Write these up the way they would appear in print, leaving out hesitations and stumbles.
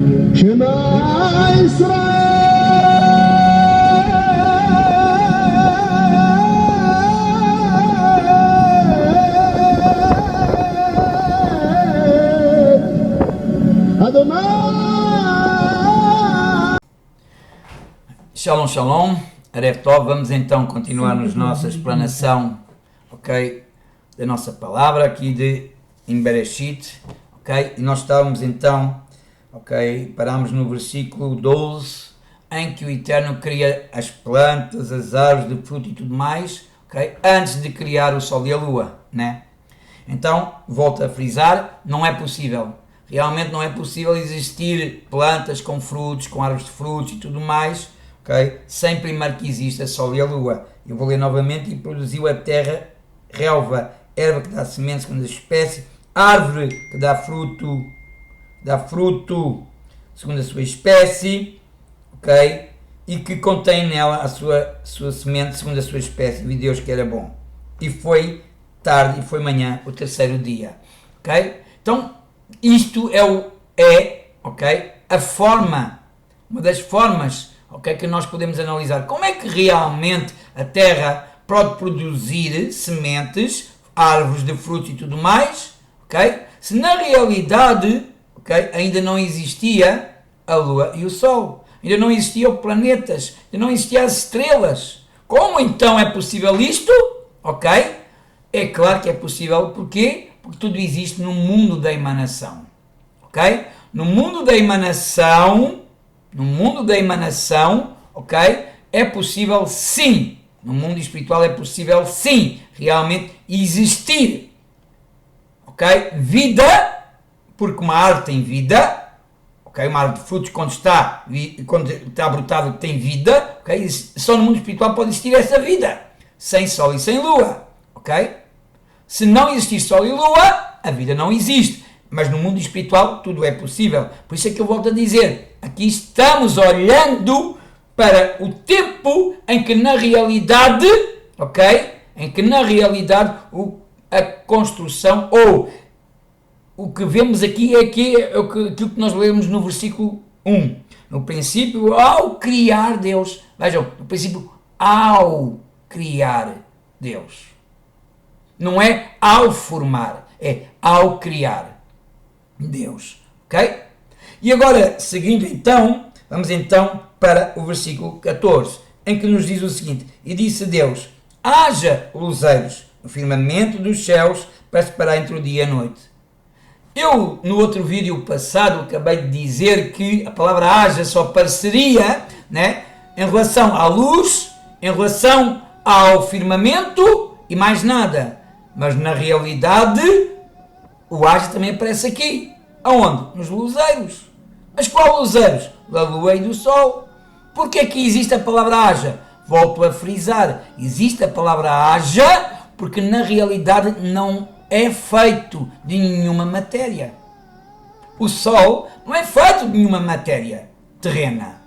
Shema Israel Adonai. Shalom, shalom, Erev Tov. Vamos então continuar na nossa explanação, ok, da nossa palavra aqui em Bereshit, ok, e nós estávamos então, ok, parámos no versículo 12, em que o Eterno cria as plantas, as árvores de fruto e tudo mais, ok, antes de criar o sol e a lua, né? Então, volto a frisar, não é possível, realmente não é possível existir plantas com frutos, com árvores de frutos e tudo mais, ok, sem primeiro que exista sol e a lua. Eu vou ler novamente: e produziu a terra relva, erva que dá sementes segundo a espécie, árvore que dá fruto segundo a sua espécie, ok, e que contém nela a sua semente segundo a sua espécie. E Deus que era bom. E foi tarde e foi manhã, o terceiro dia, ok? Então, isto ok, a forma, uma das formas, ok, que nós podemos analisar como é que realmente a terra pode produzir sementes, árvores de frutos e tudo mais, ok? Se na realidade, ok, ainda não existia a lua e o sol, ainda não existiam planetas, ainda não existiam as estrelas. Como então é possível isto? Ok? É claro que é possível. Porquê? Porque tudo existe no mundo da emanação, ok? No mundo da emanação, ok? É possível sim, no mundo espiritual é possível sim, realmente existir, ok? Vida, porque uma árvore tem vida, ok? Uma árvore de frutos quando está brotada tem vida, ok? Só no mundo espiritual pode existir essa vida, sem sol e sem lua, ok? Se não existir sol e lua, a vida não existe. Mas no mundo espiritual tudo é possível. Por isso é que eu volto a dizer, aqui estamos olhando para o tempo em que na realidade, ok? Em que na realidade a construção, ou o que vemos aqui é aquilo que nós lemos no versículo 1. No princípio, ao criar Deus. Vejam, no princípio, ao criar Deus. Não é ao formar, é ao criar Deus, ok? E agora, seguindo então, vamos então para o versículo 14, em que nos diz o seguinte: e disse Deus, haja luzeiros no firmamento dos céus para separar entre o dia e a noite. Eu, no outro vídeo passado, acabei de dizer que a palavra haja só apareceria, né, em relação à luz, em relação ao firmamento e mais nada. Mas na realidade, o haja também aparece aqui. Aonde? Nos luzeiros. Mas qual luzeiros? Da lua e do sol. Porquê que existe a palavra haja? Volto a frisar. Existe a palavra haja porque na realidade não é feito de nenhuma matéria. O sol não é feito de nenhuma matéria terrena.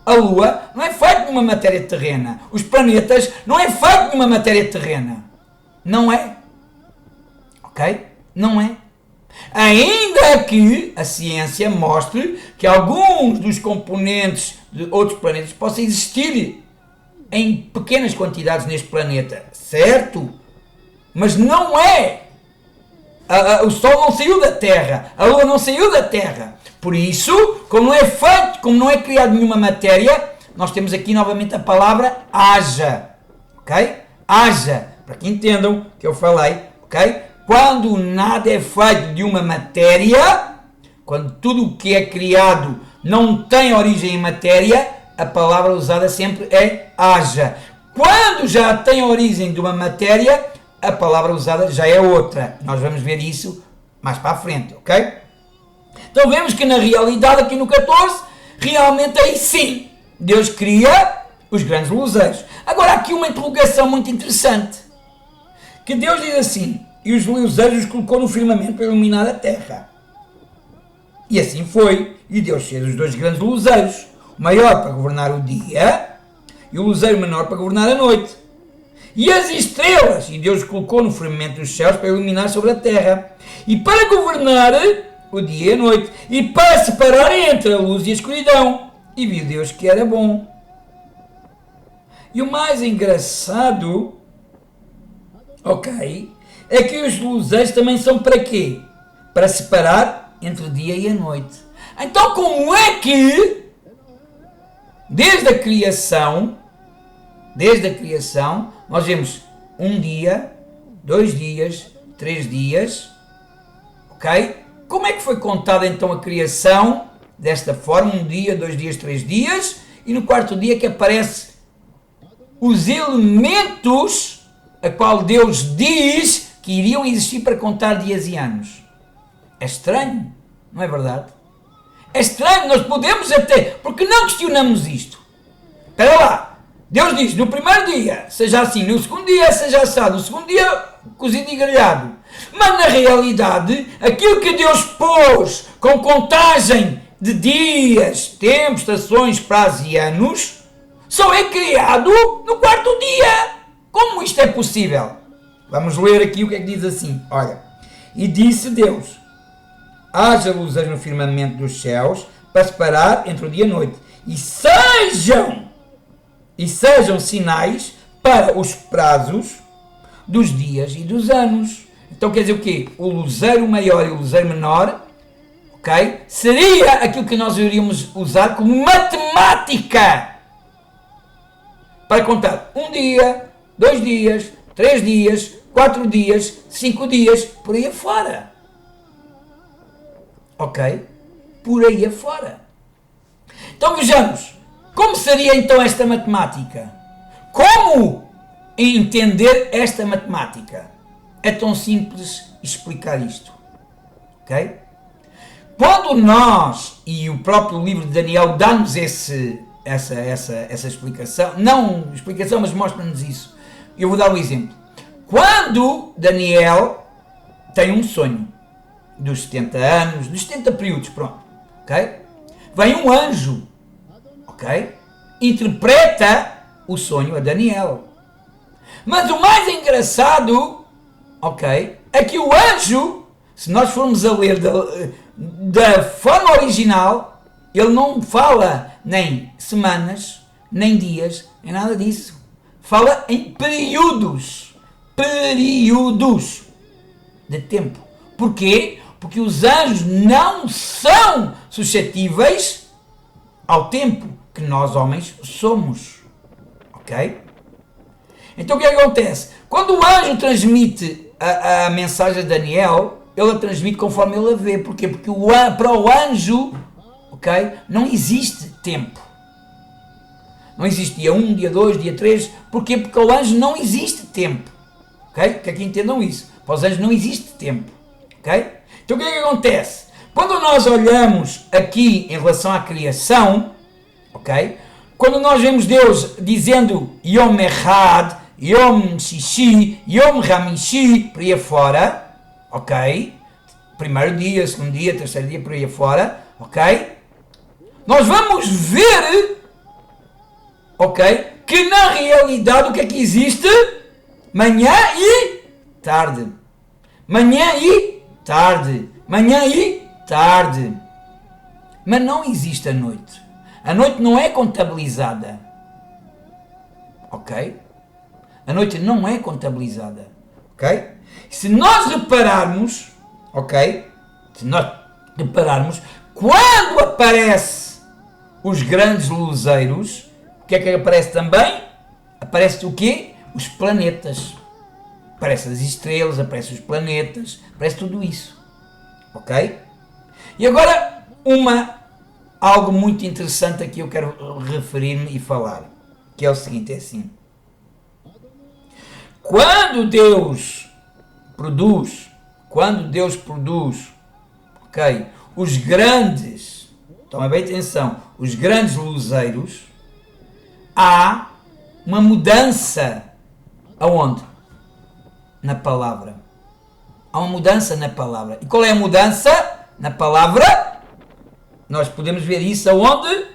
A lua não é feita de uma matéria terrena. Os planetas não é feito de uma matéria terrena. Não é. Ok? Não é. Ainda que a ciência mostre que alguns dos componentes de outros planetas possam existir em pequenas quantidades neste planeta, certo? Mas não é. O Sol não saiu da Terra, a Lua não saiu da Terra. Por isso, como não é feito, como não é criado nenhuma matéria, nós temos aqui novamente a palavra haja. Ok? Haja. Para que entendam que eu falei, ok? Quando nada é feito de uma matéria, quando tudo o que é criado não tem origem em matéria, a palavra usada sempre é haja. Quando já tem origem de uma matéria, a palavra usada já é outra. Nós vamos ver isso mais para a frente, ok? Então vemos que na realidade, aqui no 14, realmente aí sim, Deus cria os grandes luzeiros. Agora há aqui uma interrogação muito interessante, que Deus diz assim: e os luzeiros os colocou no firmamento para iluminar a terra. E assim foi. E Deus fez os dois grandes luzeiros, o maior para governar o dia e o luzeiro menor para governar a noite. E as estrelas, e Deus colocou no firmamento dos céus para iluminar sobre a terra. E para governar o dia e a noite, e para separar entre a luz e a escuridão. E viu Deus que era bom. E o mais engraçado, ok, é que os luzeiros também são para quê? Para separar entre o dia e a noite. Então como é que, desde a criação, nós vemos um dia, 2 dias, 3 dias, ok? Como é que foi contada então a criação? Desta forma, 1 dia, 2 dias, 3 dias, e no 4º dia que aparece os elementos a qual Deus diz que iriam existir para contar dias e anos. É estranho, não é verdade? É estranho, nós podemos até, porque não questionamos isto. Espera lá, Deus diz, no primeiro dia seja assim, no segundo dia seja assado, no segundo dia cozido e grelhado. Mas na realidade, aquilo que Deus pôs com contagem de dias, tempos, estações, prazos e anos, só é criado no 4º dia. Como isto é possível? Vamos ler aqui o que é que diz assim. Olha, e disse Deus, haja luzes no firmamento dos céus para separar entre o dia e a noite, e sejam sinais para os prazos dos dias e dos anos. Então quer dizer o quê? O luzeiro maior e o luzeiro menor, ok? Seria aquilo que nós iríamos usar como matemática para contar 1 dia, 2 dias, 3 dias, 4 dias, 5 dias, por aí afora. Ok? Por aí afora. Então vejamos, como seria então esta matemática? Como entender esta matemática? É tão simples explicar isto. Ok? Quando nós, e o próprio livro de Daniel dá-nos essa explicação, não explicação, mas mostra-nos isso. Eu vou dar um exemplo. Quando Daniel tem um sonho, dos 70 anos, dos 70 períodos, pronto, ok? Vem um anjo, ok? Interpreta o sonho a Daniel. Mas o mais engraçado, ok, é que o anjo, se nós formos a ler da forma original, ele não fala nem semanas, nem dias, nem nada disso. Fala em períodos de tempo. Porquê? Porque os anjos não são suscetíveis ao tempo que nós homens somos. Ok? Então o que acontece? Quando o anjo transmite a mensagem a Daniel, ele a transmite conforme ele a vê. Porquê? Porque para o anjo, ok, não existe tempo. Não existe dia 1, dia 2, dia 3. Porquê? Porque ao anjo não existe tempo. Ok? Que aqui entendam isso. Para os anjos não existe tempo. Ok? Então o que é que acontece? Quando nós olhamos aqui em relação à criação, ok? Quando nós vemos Deus dizendo Yom Echad, Yom Shishi, Yom Hamishi, por aí afora, ok? Primeiro dia, segundo dia, terceiro dia, por aí afora, ok? Nós vamos ver, ok? Que na realidade o que é que existe? Manhã e tarde. Manhã e tarde. Manhã e tarde. Mas não existe a noite. A noite não é contabilizada. Ok? A noite não é contabilizada. Ok? Se nós repararmos, ok? Se nós repararmos, quando aparece os grandes luzeiros, o que é que aparece também? Aparece o quê? Os planetas. Aparecem as estrelas, aparecem os planetas, aparece tudo isso. Ok? E agora, algo muito interessante aqui eu quero referir-me e falar, que é o seguinte, é assim. Quando Deus produz, ok, os grandes, tomem bem atenção, os grandes luzeiros, há uma mudança. Aonde? Na palavra. Há uma mudança na palavra. E qual é a mudança na palavra? Nós podemos ver isso aonde?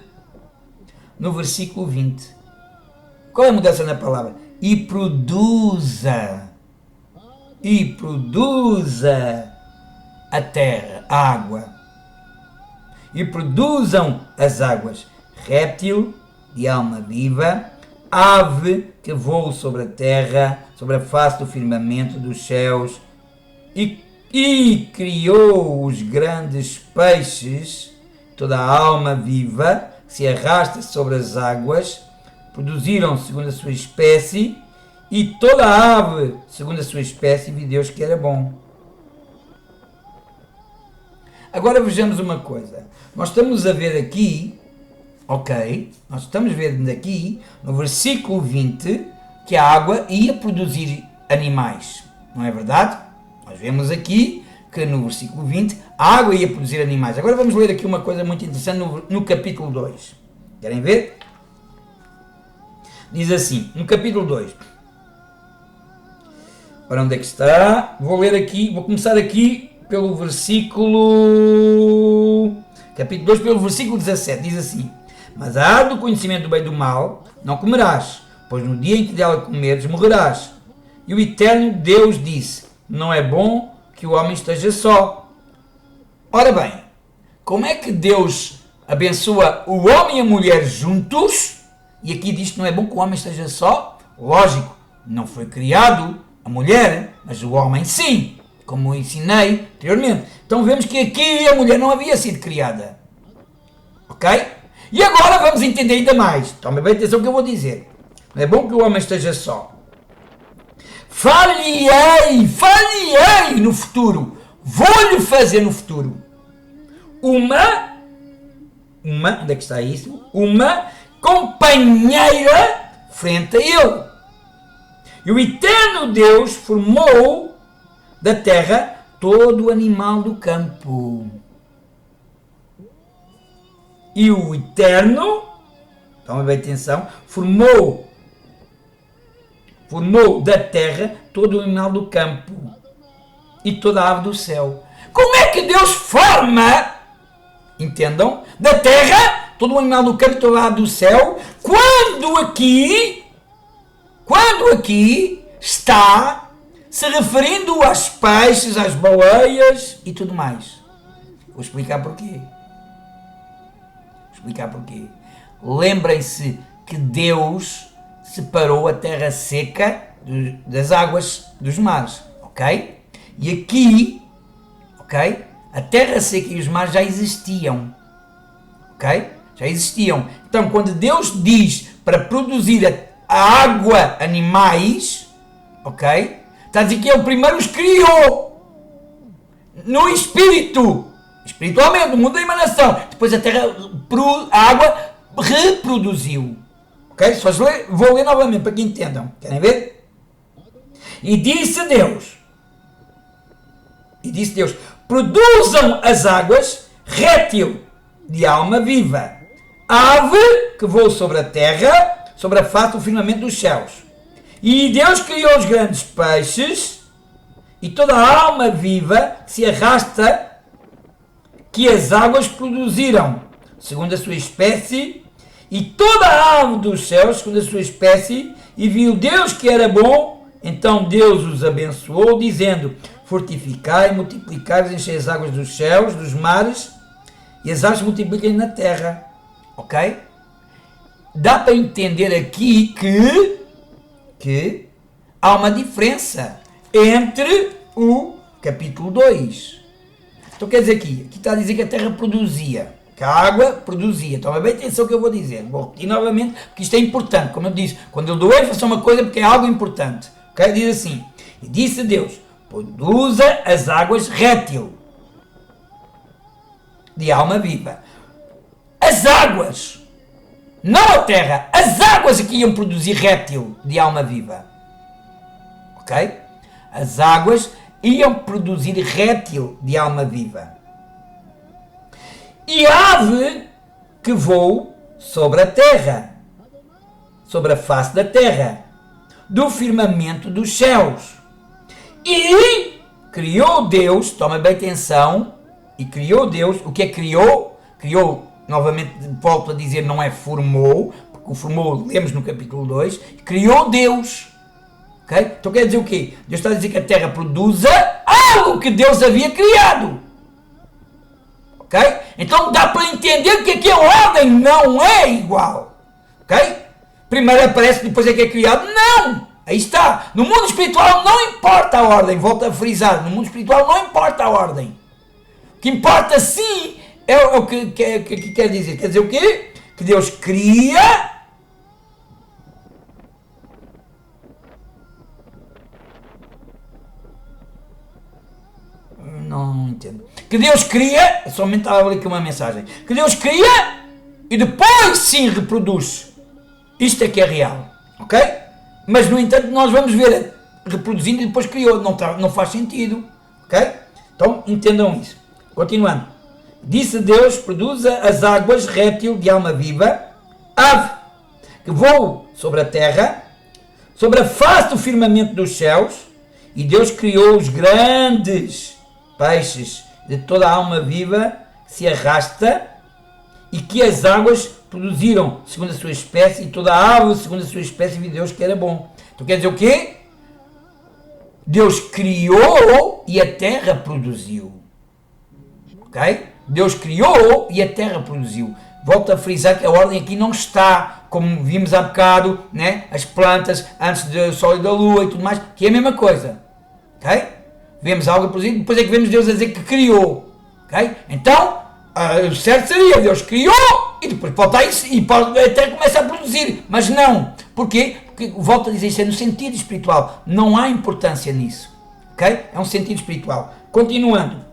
No versículo 20. Qual é a mudança na palavra? E produza a terra, a água. e produzam as águas, réptil de alma viva, ave que voa sobre a terra, sobre a face do firmamento dos céus, e criou os grandes peixes, toda a alma viva que se arrasta sobre as águas, produziram segundo a sua espécie, e toda a ave segundo a sua espécie, e viu Deus que era bom. Agora vejamos uma coisa. Nós estamos a ver aqui, nós estamos a ver aqui, no versículo 20, que a água ia produzir animais. Não é verdade? Nós vemos aqui que no versículo 20, a água ia produzir animais. Agora vamos ler aqui uma coisa muito interessante no capítulo 2. Querem ver? Diz assim, no capítulo 2. Para onde é que está? Vou ler aqui, vou começar aqui pelo versículo... Capítulo 2, pelo versículo 17. Diz assim: mas a árvore do conhecimento do bem e do mal não comerás, pois no dia em que dela comeres, morrerás. E o eterno Deus disse: não é bom que o homem esteja só. Ora bem, como é que Deus abençoa o homem e a mulher juntos? E aqui diz que não é bom que o homem esteja só? Lógico, não foi criado a mulher, mas o homem sim, como eu ensinei anteriormente. Então vemos que aqui a mulher não havia sido criada. Ok? E agora vamos entender ainda mais. Tome bem atenção ao que eu vou dizer. Não é bom que o homem esteja só. Falhei no futuro. Vou-lhe fazer no futuro uma, onde é que está isso? Uma companheira frente a ele. E o eterno Deus formou da terra todo o animal do campo. E o eterno, toma bem atenção, formou da terra todo o animal do campo e toda a ave do céu. Como é que Deus forma, entendam, da terra todo o animal do campo e toda a ave do céu, quando aqui está se referindo aos peixes, às baleias e tudo mais? Vou explicar porquê. Lembrem-se que Deus separou a terra seca das águas dos mares, ok? E aqui, ok? A terra seca e os mares já existiam, ok? Já existiam. Então, quando Deus diz para produzir a água animais, ok? Está a dizer que Ele primeiro os criou no espírito, espiritualmente, no mundo da emanação. Depois a água reproduziu. Ok? Vou ler novamente para que entendam. Querem ver? E disse Deus, produzam as águas réptil de alma viva, ave que voa sobre a terra, sobre a face do firmamento dos céus. E Deus criou os grandes peixes e toda a alma viva que se arrasta, que as águas produziram, segundo a sua espécie, e toda a ave dos céus, segundo a sua espécie, e viu Deus que era bom. Então Deus os abençoou, dizendo: fortificai, multiplicai, enchei as águas dos céus, dos mares, e as aves multipliquem na terra. Ok? Dá para entender aqui que há uma diferença entre o capítulo 2. Então quer dizer aqui está a dizer que a terra produzia, que a água produzia. Toma bem atenção ao que eu vou dizer. Vou repetir novamente, porque isto é importante. Como eu disse, quando eu dou ênfase a uma coisa, porque é algo importante. Ok? Diz assim: e disse Deus: produza as águas réptil de alma viva. As águas, não a terra, as águas aqui iam produzir réptil de alma viva. Ok? As águas iam produzir réptil de alma viva. E ave que voa sobre a terra, sobre a face da terra, do firmamento dos céus. E criou Deus, toma bem atenção, e criou Deus, o que é criou? Criou, novamente volto a dizer, não é formou, porque o formou lemos no capítulo 2, criou Deus. Okay? Então quer dizer o quê? Deus está a dizer que a terra produza algo que Deus havia criado. Ok? ok? Então dá para entender que aqui a ordem não é igual, ok? Primeiro aparece, depois é que é criado. Não! Aí está. No mundo espiritual não importa a ordem. Volto a frisar. No mundo espiritual não importa a ordem. O que importa sim é o que quer dizer. Quer dizer o quê? Que Deus cria. Não entendo. Que Deus cria. Somente estava ali aqui uma mensagem. Que Deus cria e depois sim reproduz. Isto é que é real. Ok? Mas no entanto nós vamos ver reproduzindo e depois criou. Não faz sentido. Ok? Então entendam isso. Continuando. Disse Deus: produza as águas, réptil de alma viva, ave que voa sobre a terra, sobre a face do firmamento dos céus, e Deus criou os grandes peixes de toda a alma viva que se arrasta e que as águas produziram segundo a sua espécie, e toda a ave segundo a sua espécie, e Deus que era bom. Então quer dizer o quê? Deus criou e a terra produziu. Ok? Deus criou e a terra produziu. Volto a frisar que a ordem aqui não está, como vimos há bocado, né? As plantas antes do sol e da lua e tudo mais, que é a mesma coisa. Ok? Vemos algo produzido, depois é que vemos Deus a dizer que criou. Ok? Então, o certo seria, Deus criou e depois pode estar isso e pode até começar a produzir. Mas não. Porquê? Porque, volto a dizer, isto é no sentido espiritual. Não há importância nisso. Ok? É um sentido espiritual. Continuando.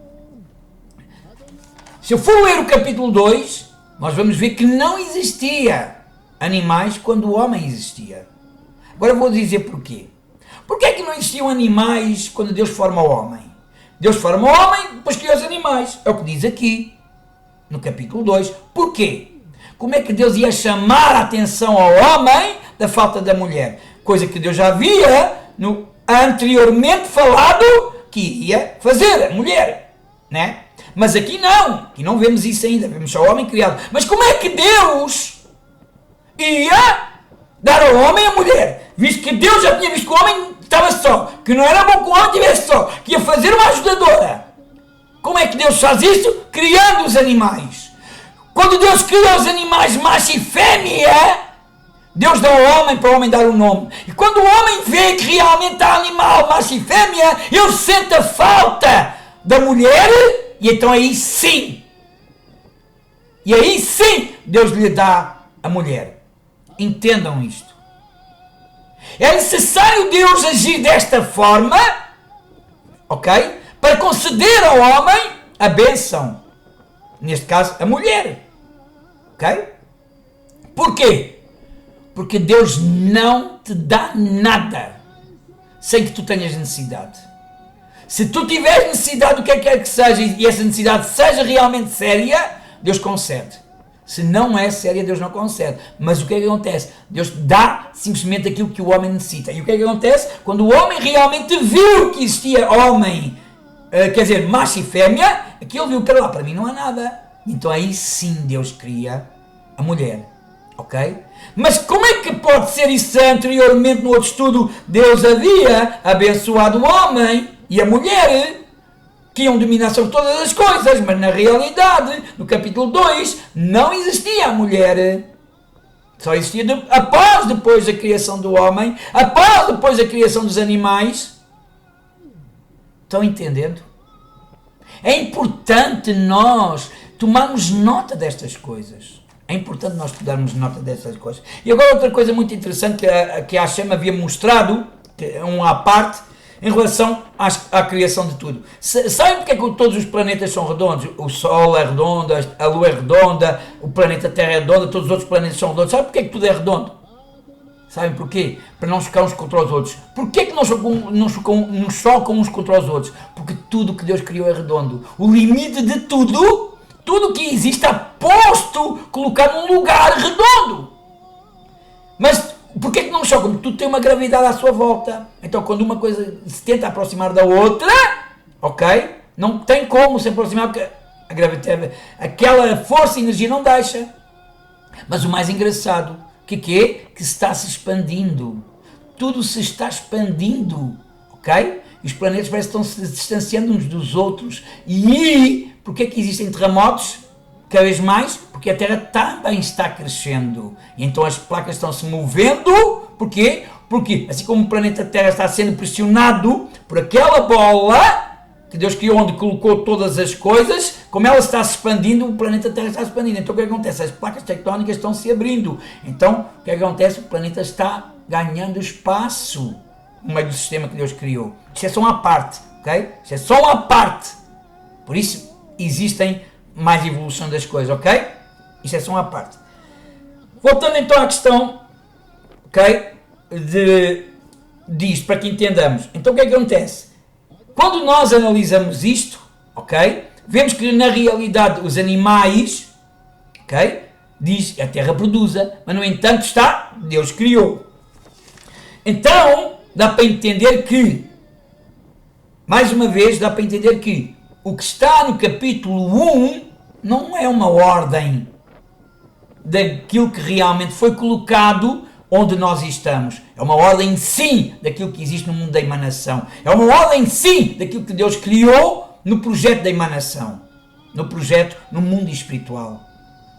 Se eu for ler o capítulo 2, nós vamos ver que não existia animais quando o homem existia. Agora eu vou dizer porquê. Porquê é que não existiam animais quando Deus forma o homem? Deus forma o homem, depois cria os animais. É o que diz aqui, no capítulo 2. Porquê? Como é que Deus ia chamar a atenção ao homem da falta da mulher? Coisa que Deus já havia anteriormente falado que ia fazer, a mulher, né? Mas aqui não vemos isso ainda, vemos só o homem criado. Mas como é que Deus ia dar ao homem a mulher? Visto que Deus já tinha visto que o homem estava só, que não era bom que o homem estivesse só, que ia fazer uma ajudadora. Como é que Deus faz isso? Criando os animais. Quando Deus cria os animais macho e fêmea, Deus dá ao homem para o homem dar o nome. E quando o homem vê que realmente há animal macho e fêmea, ele sente a falta da mulher. E então aí sim, Deus lhe dá a mulher. Entendam isto. É necessário Deus agir desta forma, ok? Para conceder ao homem a bênção. Neste caso, a mulher. Ok? Porquê? Porque Deus não te dá nada sem que tu tenhas necessidade. Se tu tiveres necessidade do que quer que seja e essa necessidade seja realmente séria, Deus concede. Se não é séria, Deus não concede. Mas o que é que acontece? Deus dá simplesmente aquilo que o homem necessita. E o que é que acontece? Quando o homem realmente viu que existia homem, macho e fêmea, aquilo viu que lá, para mim não há nada. Então aí sim Deus cria a mulher. Ok? Mas como é que pode ser isso anteriormente no outro estudo? Deus havia abençoado o homem e a mulher, que iam dominar sobre todas as coisas, mas na realidade, no capítulo 2, não existia a mulher. Só existia depois da criação do homem, depois da criação dos animais. Estão entendendo? É importante nós tomarmos nota destas coisas. É importante nós darmos nota destas coisas. E agora outra coisa muito interessante que a Hashem havia mostrado, à parte, em relação à criação de tudo. Sabem porque é que todos os planetas são redondos? O Sol é redondo, a Lua é redonda, o planeta Terra é redonda, todos os outros planetas são redondos. Sabem porque é que tudo é redondo? Sabem porquê? Para não chocar uns contra os outros. Porquê que não chocam uns contra os outros? Porque tudo que Deus criou é redondo. O limite de tudo que existe está posto, colocado num lugar redondo. Mas porquê que não chocam? Porque tudo tem uma gravidade à sua volta. Então quando uma coisa se tenta aproximar da outra, ok? Não tem como se aproximar porque a gravidade, aquela força e energia não deixa. Mas o mais engraçado, que é? Que está se expandindo. Tudo se está expandindo, ok? e os planetas parecem que estão se distanciando uns dos outros. E porquê é que existem terremotos cada vez mais? Porque a Terra também está crescendo. E então as placas estão se movendo. Porquê? Porque assim como o planeta Terra está sendo pressionado por aquela bola que Deus criou, onde colocou todas as coisas, como ela está se expandindo, o planeta Terra está se expandindo. Então o que acontece? As placas tectónicas estão se abrindo. Então o que acontece? O planeta está ganhando espaço no meio do sistema que Deus criou. Isto é só uma parte, ok? Isto é só uma parte. Por isso existem mais evolução das coisas, ok? Isto é só uma parte. Voltando então à questão, ok? Disto, para que entendamos. Então o que é que acontece? Quando nós analisamos isto, ok? Vemos que na realidade os animais, ok? Diz a Terra produza, mas no entanto está, Deus criou. Então, dá para entender que, mais uma vez, dá para entender que o que está no capítulo 1 não é uma ordem daquilo que realmente foi colocado onde nós estamos. É uma ordem, sim, daquilo que existe no mundo da emanação. É uma ordem, sim, daquilo que Deus criou no projeto da emanação. No projeto, no mundo espiritual.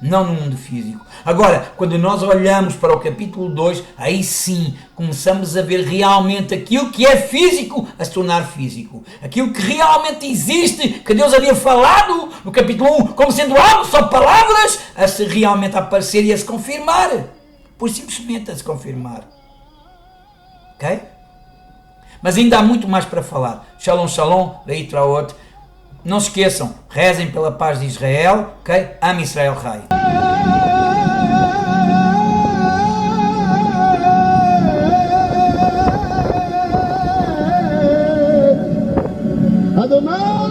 Não no mundo físico. Agora, quando nós olhamos para o capítulo 2, aí sim, começamos a ver realmente aquilo que é físico a se tornar físico. Aquilo que realmente existe, que Deus havia falado no capítulo 1, como sendo algo, só palavras, a se realmente aparecer e a se confirmar. Pois simplesmente a se confirmar. Ok? Mas ainda há muito mais para falar. Shalom, shalom, daí para outro. Não se esqueçam, rezem pela paz de Israel, ok? Am Israel Rai. Adonai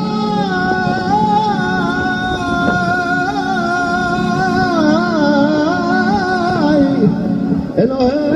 Elohim